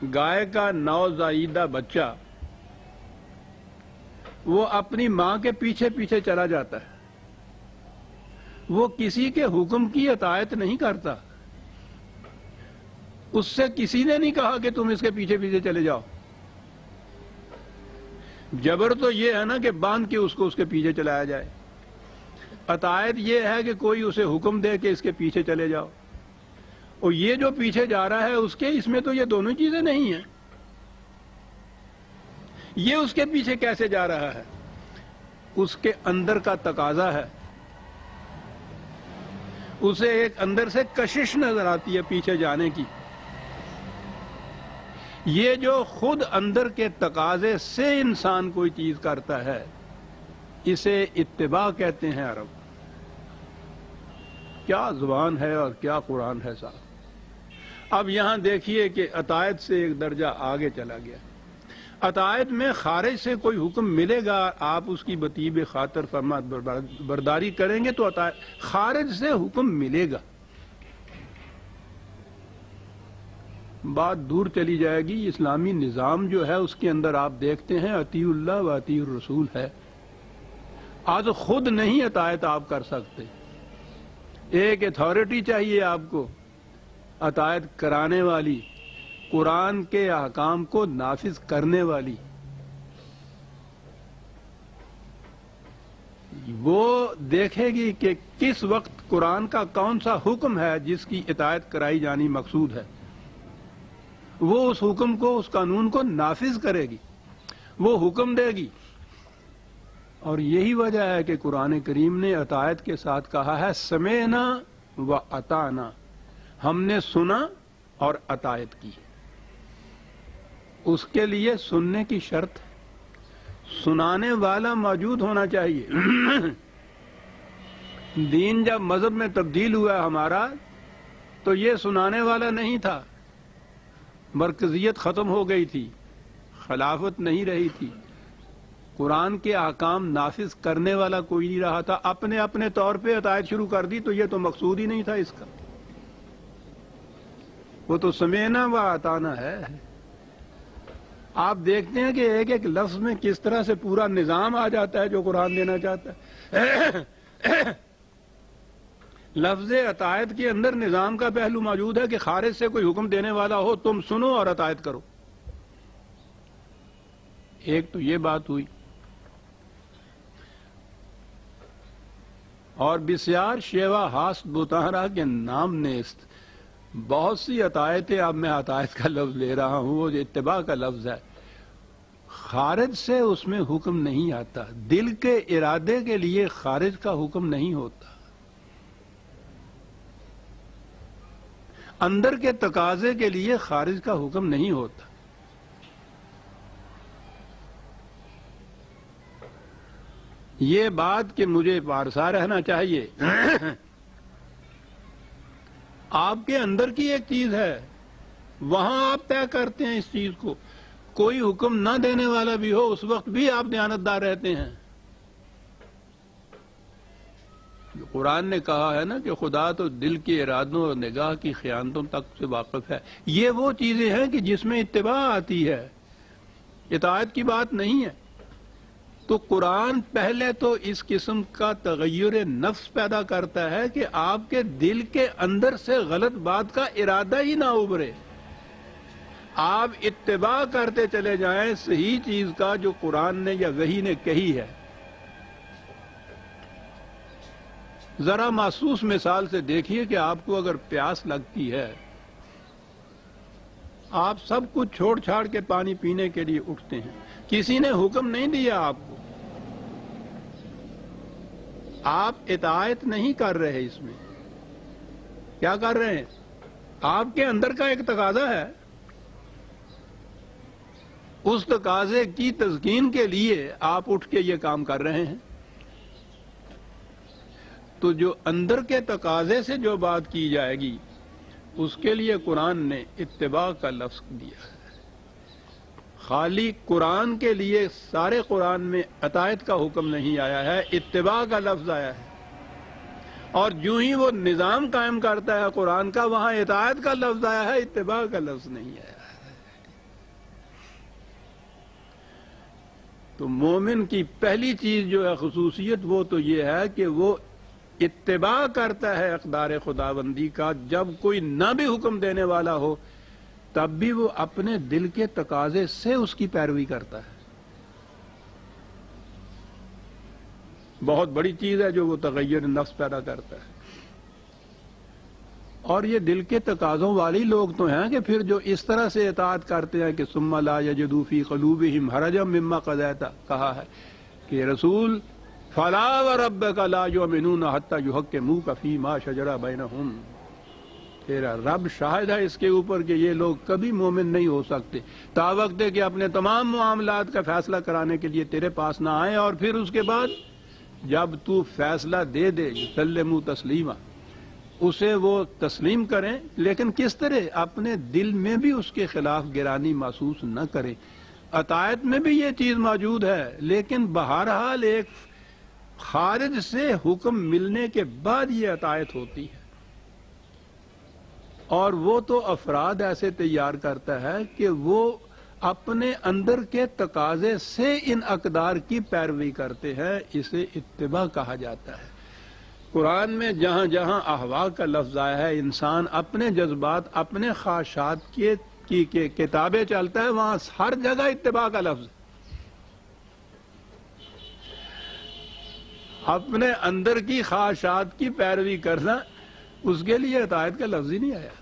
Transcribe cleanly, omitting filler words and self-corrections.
گائے کا نوزائیدہ بچہ وہ اپنی ماں کے پیچھے پیچھے چلا جاتا ہے، وہ کسی کے حکم کی اطاعت نہیں کرتا، اس سے کسی نے نہیں کہا کہ تم اس کے پیچھے پیچھے چلے جاؤ۔ جبر تو یہ ہے نا کہ باندھ کے اس کو اس کے پیچھے چلایا جائے، اطاعت یہ ہے کہ کوئی اسے حکم دے کہ اس کے پیچھے چلے جاؤ، اور یہ جو پیچھے جا رہا ہے اس میں تو یہ دونوں چیزیں نہیں ہیں۔ یہ اس کے پیچھے کیسے جا رہا ہے؟ اس کے اندر کا تقاضا ہے، اسے ایک اندر سے کشش نظر آتی ہے پیچھے جانے کی۔ یہ جو خود اندر کے تقاضے سے انسان کوئی چیز کرتا ہے اسے اتباع کہتے ہیں عرب۔ کیا زبان ہے اور کیا قرآن ہے صاحب۔ اب یہاں دیکھیے کہ اطاعت سے ایک درجہ آگے چلا گیا۔ اطاعت میں خارج سے کوئی حکم ملے گا، آپ اس کی بطیب خاطر فرما برداری کریں گے تو اطاعت، خارج سے حکم ملے گا، بات دور چلی جائے گی۔ اسلامی نظام جو ہے اس کے اندر آپ دیکھتے ہیں اطیعوا اللہ و اطیعوا الرسول ہے۔ آج خود نہیں اطاعت آپ کر سکتے، ایک اتھارٹی چاہیے آپ کو اطاعت کرانے والی، قرآن کے احکام کو نافذ کرنے والی۔ وہ دیکھے گی کہ کس وقت قرآن کا کون سا حکم ہے جس کی اطاعت کرائی جانی مقصود ہے، وہ اس حکم کو، اس قانون کو نافذ کرے گی، وہ حکم دے گی۔ اور یہی وجہ ہے کہ قرآن کریم نے اطاعت کے ساتھ کہا ہے سمعنا و اطعنا، ہم نے سنا اور اطاعت کی۔ اس کے لیے سننے کی شرط ہے، سنانے والا موجود ہونا چاہیے۔ دین جب مذہب میں تبدیل ہوا ہمارا تو یہ سنانے والا نہیں تھا، مرکزیت ختم ہو گئی تھی، خلافت نہیں رہی تھی، قرآن کے احکام نافذ کرنے والا کوئی نہیں رہا تھا، اپنے اپنے طور پہ اطاعت شروع کر دی، تو یہ تو مقصود ہی نہیں تھا اس کا۔ وہ تو سمعنا و اطعنا ہے۔ آپ دیکھتے ہیں کہ ایک ایک لفظ میں کس طرح سے پورا نظام آ جاتا ہے جو قرآن دینا چاہتا ہے۔ لفظ اطاعت کے اندر نظام کا پہلو موجود ہے کہ خارج سے کوئی حکم دینے والا ہو تم سنو اور اطاعت کرو۔ ایک تو یہ بات ہوئی، اور بسیار شیوا ہاست بطہرہ کے نام نیست، بہت سی اطاعتیں، اب میں اطاعت کا لفظ لے رہا ہوں، وہ جو اتباع کا لفظ ہے، خارج سے اس میں حکم نہیں آتا، دل کے ارادے کے لیے خارج کا حکم نہیں ہوتا، اندر کے تقاضے کے لیے خارج کا حکم نہیں ہوتا۔ یہ بات کہ مجھے پارسا رہنا چاہیے، آپ کے اندر کی ایک چیز ہے، وہاں آپ طے کرتے ہیں اس چیز کو، کوئی حکم نہ دینے والا بھی ہو اس وقت بھی آپ دیانتدار رہتے ہیں۔ قرآن نے کہا ہے نا کہ خدا تو دل کے ارادوں اور نگاہ کی خیانتوں تک سے واقف ہے۔ یہ وہ چیزیں ہیں کہ جس میں اتباع آتی ہے، اطاعت کی بات نہیں ہے۔ تو قرآن پہلے تو اس قسم کا تغیر نفس پیدا کرتا ہے کہ آپ کے دل کے اندر سے غلط بات کا ارادہ ہی نہ ابھرے، آپ اتباع کرتے چلے جائیں صحیح چیز کا جو قرآن نے یا وحی نے کہی ہے۔ ذرا محسوس مثال سے دیکھیے کہ آپ کو اگر پیاس لگتی ہے، آپ سب کچھ چھوڑ چھاڑ کے پانی پینے کے لیے اٹھتے ہیں، کسی نے حکم نہیں دیا آپ کو، آپ اطاعت نہیں کر رہے، اس میں کیا کر رہے ہیں؟ آپ کے اندر کا ایک تقاضا ہے، اس تقاضے کی تسکین کے لیے آپ اٹھ کے یہ کام کر رہے ہیں۔ تو جو اندر کے تقاضے سے جو بات کی جائے گی اس کے لیے قرآن نے اتباع کا لفظ دیا ہے۔ خالی قرآن کے لیے سارے قرآن میں اطاعت کا حکم نہیں آیا ہے، اتباع کا لفظ آیا ہے، اور جو ہی وہ نظام قائم کرتا ہے قرآن کا، وہاں اطاعت کا لفظ آیا ہے، اتباع کا لفظ نہیں آیا ہے۔ تو مومن کی پہلی چیز جو ہے خصوصیت وہ تو یہ ہے کہ وہ اتباع کرتا ہے اقدار خداوندی کا. جب کوئی نہ بھی حکم دینے والا ہو تب بھی وہ اپنے دل کے تقاضے سے اس کی پیروی کرتا ہے. بہت بڑی چیز ہے جو وہ تغیر نفس پیدا کرتا ہے. اور یہ دل کے تقاضوں والی لوگ تو ہیں کہ پھر جو اس طرح سے اطاعت کرتے ہیں کہ ثم لا یجدوا فی قلوبہم حرجا مما قضیت کہا ہے کہ رسول فلا وربک لا یؤمنون حتی یحکموک فیما شجر بینہم. تیرا رب شاہد ہے اس کے اوپر کہ یہ لوگ کبھی مومن نہیں ہو سکتے تا وقت کہ اپنے تمام معاملات کا فیصلہ کرانے کے لیے تیرے پاس نہ آئیں، اور پھر اس کے بعد جب تو فیصلہ دے دے یسلموا تسلیما اسے وہ تسلیم کریں، لیکن کس طرح؟ اپنے دل میں بھی اس کے خلاف گرانی محسوس نہ کریں. اطاعت میں بھی یہ چیز موجود ہے، لیکن بہرحال ایک خارج سے حکم ملنے کے بعد یہ اطاعت ہوتی ہے. اور وہ تو افراد ایسے تیار کرتا ہے کہ وہ اپنے اندر کے تقاضے سے ان اقدار کی پیروی کرتے ہیں. اسے اتباع کہا جاتا ہے. قرآن میں جہاں جہاں احوا کا لفظ آیا ہے، انسان اپنے جذبات اپنے خواہشات کی کتابیں چلتا ہے، وہاں ہر جگہ اتباع کا لفظ. اپنے اندر کی خواہشات کی پیروی کرنا، اس کے لیے اطاعت کا لفظ ہی نہیں آیا.